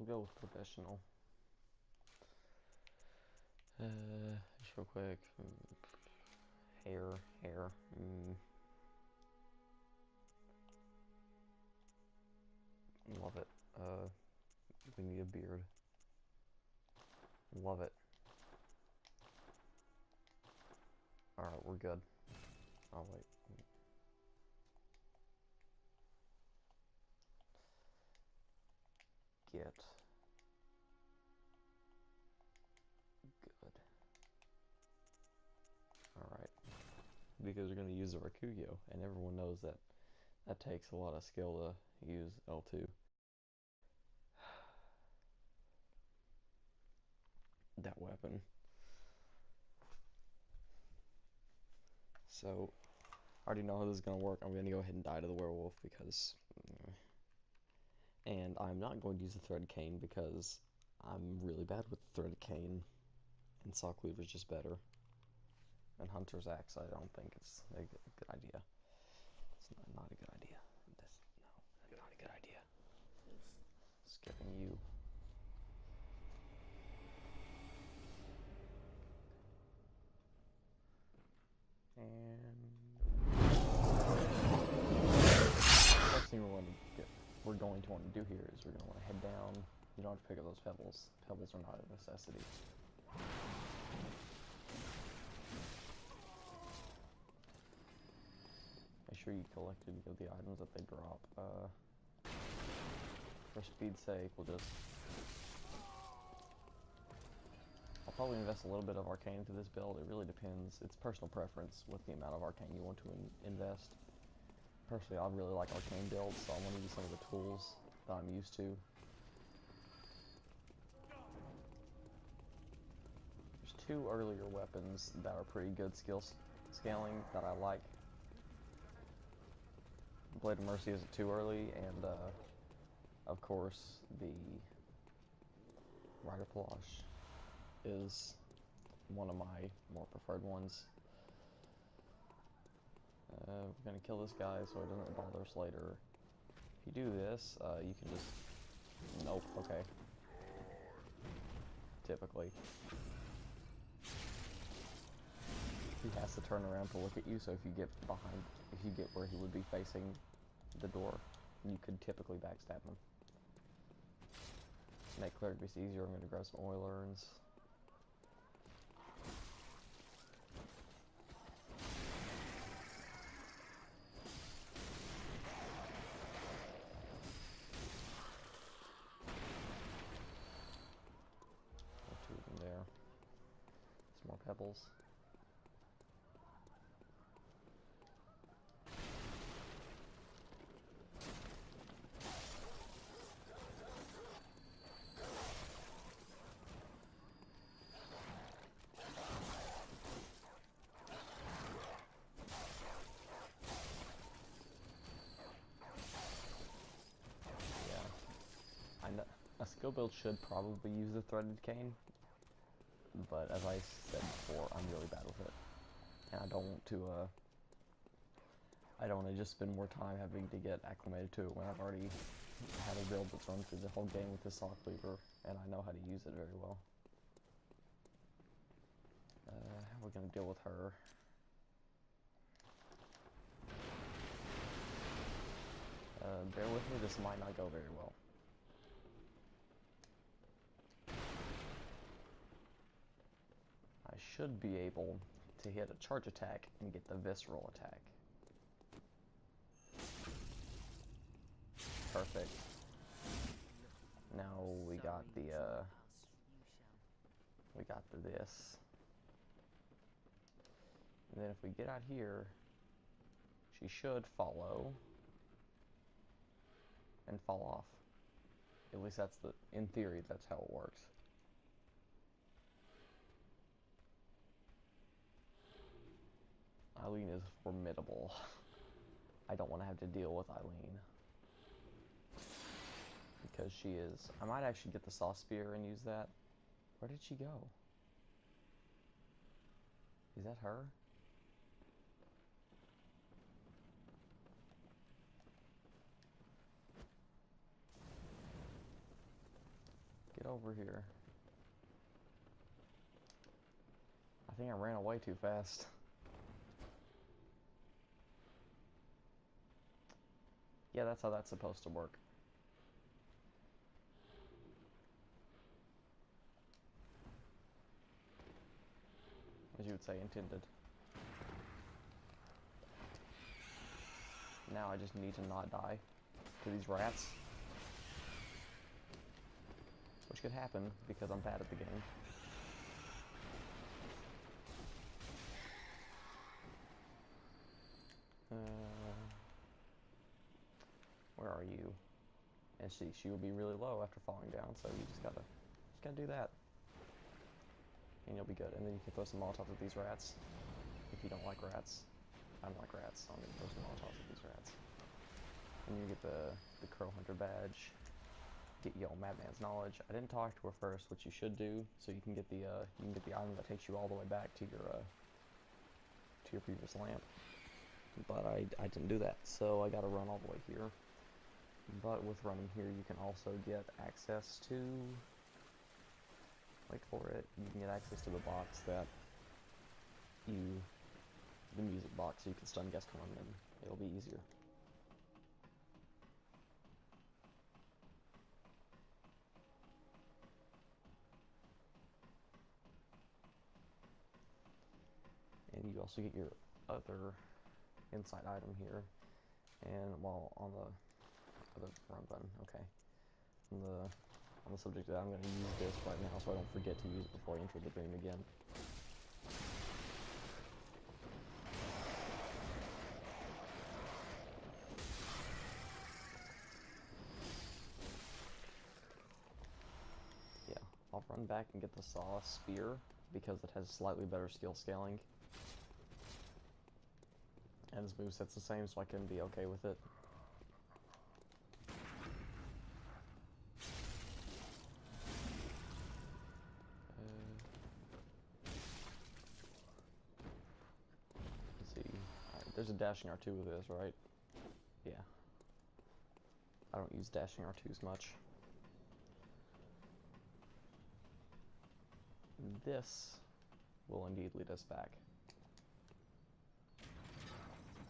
We'll go with professional. Just real quick. Hair. Love it. We need a beard. Love it. Alright, we're good. Oh, wait. Get. Good. Alright. Because we're going to use the Rakugo, and everyone knows that that takes a lot of skill to use L2. That weapon. So, I already know how this is going to work. I'm going to go ahead and die to the werewolf because... And I'm not going to use the thread cane because I'm really bad with the thread cane. And saw cleaver is just better. And hunter's axe, I don't think it's a good idea. It's not a good idea. No, not a good idea. Skipping you. And first thing we're going to want to do here is we're going to want to head down. You don't have to pick up those pebbles. Pebbles are not a necessity. Make sure you collected the items that they drop. For speed's sake, we'll just... I'll probably invest a little bit of arcane into this build. It really depends. It's personal preference with the amount of arcane you want to invest. Personally, I really like arcane builds, so I want to use some of the tools that I'm used to. There's two earlier weapons that are pretty good scaling that I like. Blade of Mercy isn't too early, and of course the Rider Palash is one of my more preferred ones. We're gonna kill this guy so it doesn't bother us later. If you do this, you can just... Nope, okay. Typically. He has to turn around to look at you, so if you get where he would be facing the door, you could typically backstab him. To make cleric beast easier, I'm gonna grab some oil urns. Two of them there. Some more pebbles. A skill build should probably use the threaded cane, but as I said before, I'm really bad with it, and I don't want to just spend more time having to get acclimated to it when I've already had a build that's run through the whole game with the saw cleaver, and I know how to use it very well. How are we going to deal with her? Bear with me, this might not go very well. I should be able to hit a charge attack and get the visceral attack. Perfect. Now we got the this. And then if we get out here, she should follow and fall off. At least that's in theory, that's how it works. Eileen is formidable. I don't want to have to deal with Eileen. Because she is... I might actually get the saw spear and use that. Where did she go? Is that her? over here. I think I ran away too fast. Yeah, that's how that's supposed to work. As you would say, intended. Now I just need to not die to these rats. Which could happen because I'm bad at the game. Where are you? And she will be really low after falling down, so you just gotta do that. And you'll be good. And then you can throw some Molotovs at these rats. If you don't like rats. I don't like rats, so I'm gonna throw some Molotovs at these rats. And you get the Crow Hunter badge. Get Yellow Madman's knowledge. I didn't talk to her first, which you should do, so you can get the item that takes you all the way back to your previous lamp. But I didn't do that, so I gotta run all the way here. But with running here, you can also get access to, wait for it, you can get access to the box that the music box, so you can stun guest one and it'll be easier. And you also get your other insight item here, and while on the other run button, okay. On the subject that I'm going to use this right now so I don't forget to use it before I enter the dream again. Yeah, I'll run back and get the Saw Spear because it has slightly better skill scaling. And this moveset's the same, so I can be okay with it. Let's see. Alright, there's a dashing R2 with this, right? Yeah. I don't use dashing R2s much. This will indeed lead us back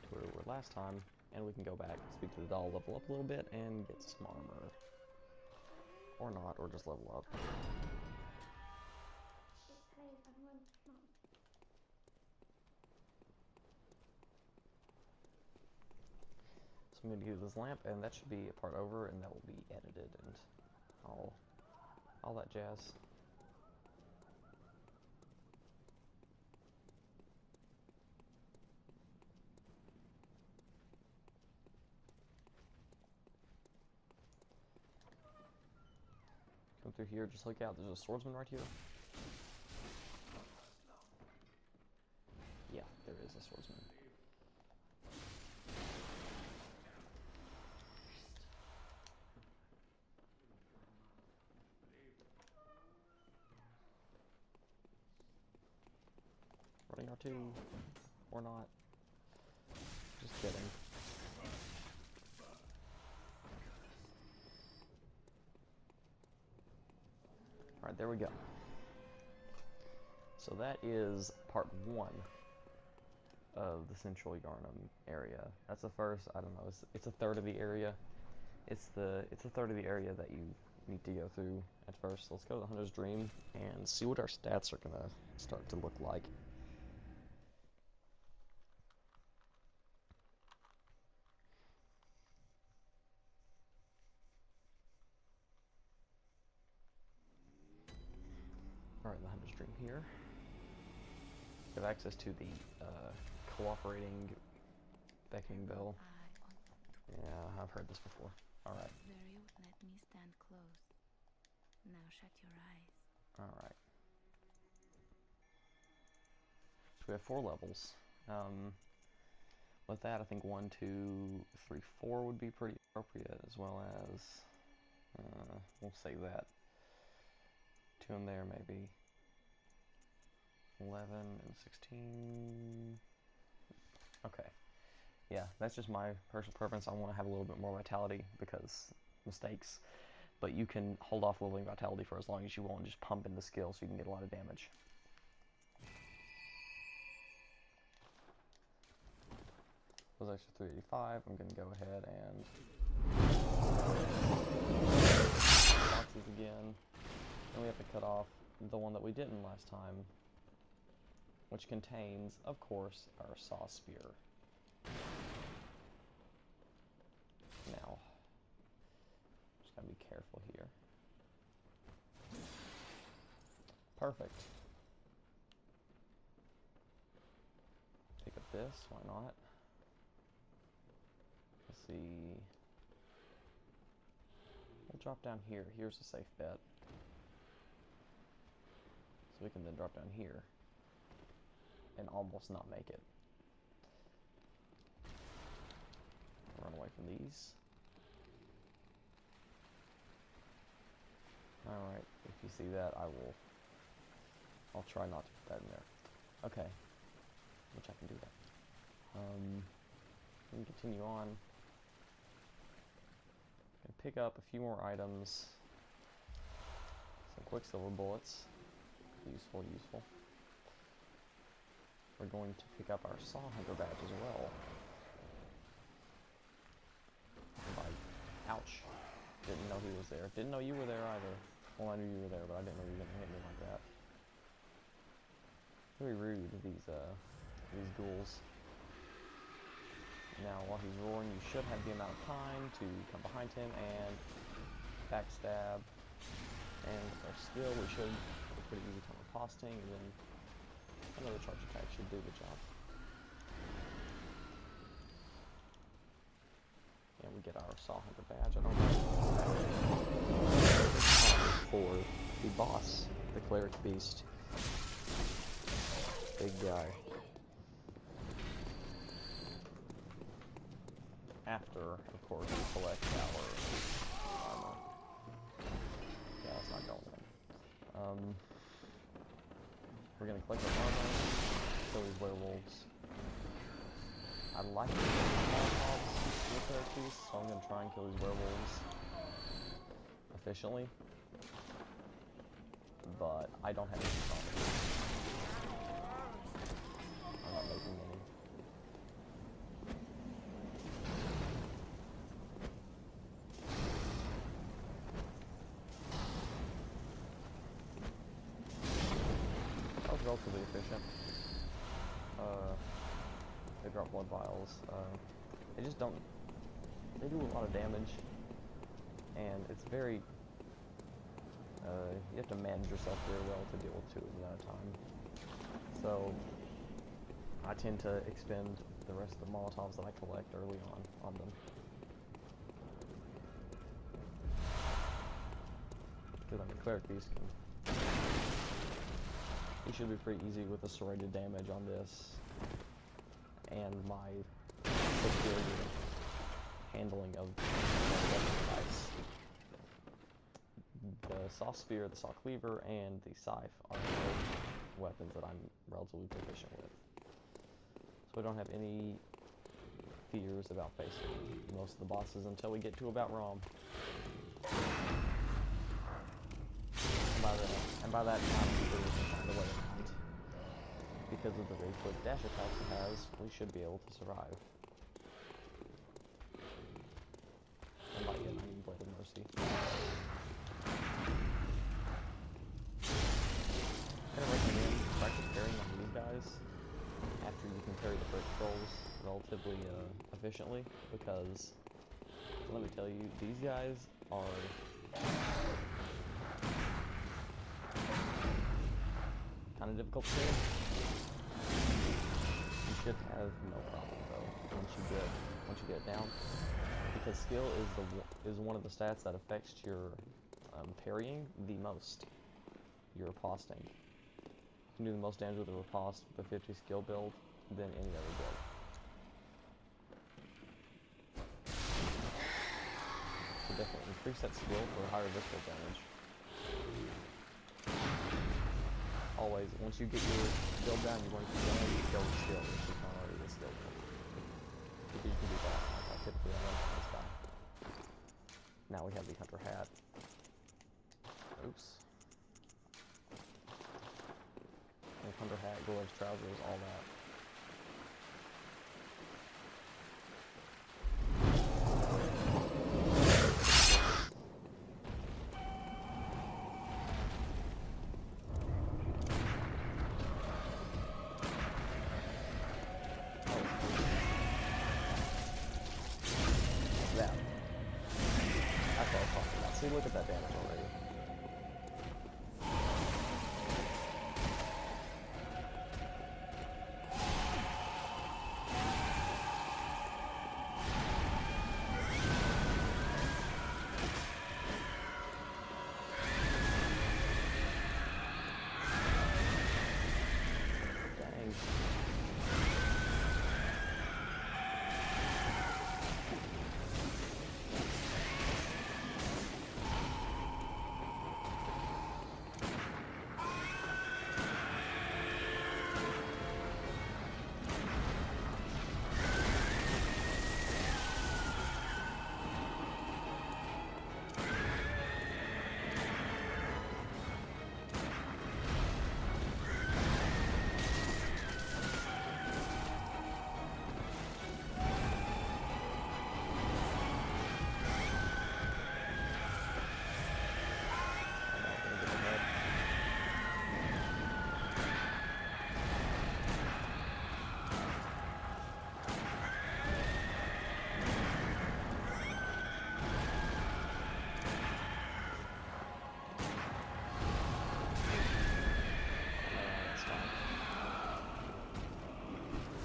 to where we were last time, and we can go back, speak to the doll, level up a little bit, and get some armor. Or not, or just level up. So I'm going to use this lamp, and that should be a part over, and that will be edited, and all that jazz. Come through here, just look out, there's a swordsman right here. Yeah, there is a swordsman. Running R2, or not. Just kidding. Alright, there we go. So that is part 1 of the Central Yarnum area. That's the first, I don't know, it's a third of the area. It's a third of the area that you need to go through at first. So let's go to the Hunter's Dream and see what our stats are gonna start to look like. Alright, the Hunter's Dream here. We have access to the cooperating beckoning bell. Yeah, I've heard this before. Alright. There you let me stand close. Now shut your eyes. Alright. So we have 4 levels. With that, I think 1, 2, 3, 4 would be pretty appropriate, as well as, we'll save that. 2 in there, maybe. 11 and 16. Okay. Yeah, that's just my personal preference. I want to have a little bit more vitality because mistakes. but you can hold off leveling vitality for as long as you want and just pump in the skill so you can get a lot of damage. Was extra 385. I'm going to go ahead and boxes again. Then we have to cut off the one that we didn't last time, which contains, of course, our saw spear. Now, just gotta be careful here. Perfect. Pick up this, why not? Let's see. We'll drop down here. Here's a safe bet. So we can then drop down here and almost not make it. Run away from these. Alright, if you see that, I'll try not to put that in there. Okay, which I can do that. We can continue on. And pick up a few more items. Some quicksilver bullets. Useful, useful. We're going to pick up our saw hunter badge as well. Ouch. Didn't know he was there. Didn't know you were there either. Well, I knew you were there, but I didn't know you were gonna hit me like that. Very rude, these ghouls. Now, while he's roaring, you should have the amount of time to come behind him and backstab. And with our skill, we should have a pretty easy time riposting, and then another charge attack should do the job. And we get our saw hunter badge. I don't know for the boss, the cleric beast. Big guy. After, of course, we collect our armor. Yeah, that's not going in. We're gonna collect our armor, kill these werewolves. I like the molotovs with their piece, so I'm gonna try and kill these werewolves efficiently. But I don't have any zombies. I'm not making any. That was relatively efficient. They drop blood vials. They just don't. They do a lot of damage, and it's very. You have to manage yourself very well to deal with 2 of them at a time. So I tend to expend the rest of the molotovs that I collect early on them. Because I mean, cleric beast can. It should be pretty easy with the serrated damage on this, and my superior handling of weapon types. The saw spear, the saw cleaver, and the scythe are the weapons that I'm relatively proficient with. So I don't have any fears about facing most of the bosses until we get to about Rom. And by that time, we can find a way around. Because of the very quick dash attacks it has, we should be able to survive. And by it, I mean Blade of Mercy. I recommend practice parrying on these guys after you can parry the break trolls relatively efficiently, because let me tell you, these guys are kind of difficult to do. You should have no problem though once you get it down, because skill is one of the stats that affects your parrying the most. Your riposting. You can do the most damage with a riposte with a 50 skill build than any other build. So definitely increase that skill for higher visceral damage. Always, once you get your build down, you want to keep going, you go with skill, if you can't already get skill build. Because you can do that, like I typically run from this guy. Now we have the hunter hat. gloves, trousers, all that. That. That's what I was talking about. See, look at that damage already. Dang.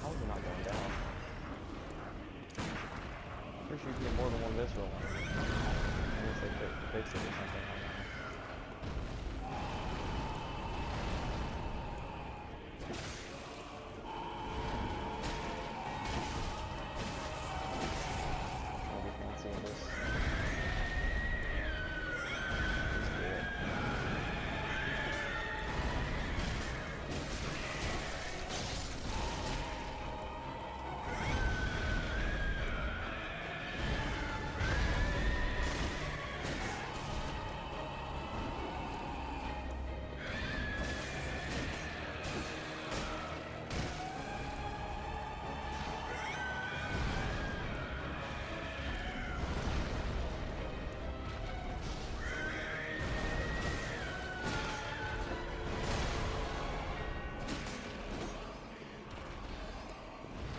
How is it not going down? Pretty sure you can get more than one visceral on it. Unless they fix it or something, I don't know. I'll be fancying this. Let's do it.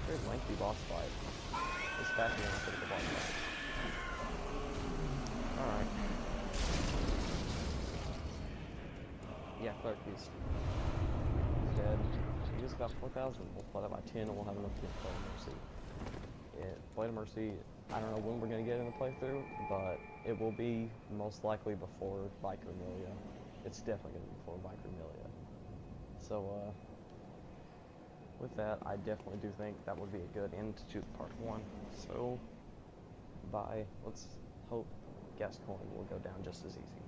Very lengthy boss fight. It's faster than I think the boss fight. Alright. Yeah, Clerk, he's dead. He was about 4,000. We'll play that by 10 and we'll have enough to get Blade of Mercy. Blade of Mercy, I don't know when we're going to get in the playthrough, but it will be most likely before Vicromelia. It's definitely going to be before Vicromelia. So, with that, I definitely do think that would be a good end to part 1. So, bye. Let's hope Gascoigne will go down just as easy.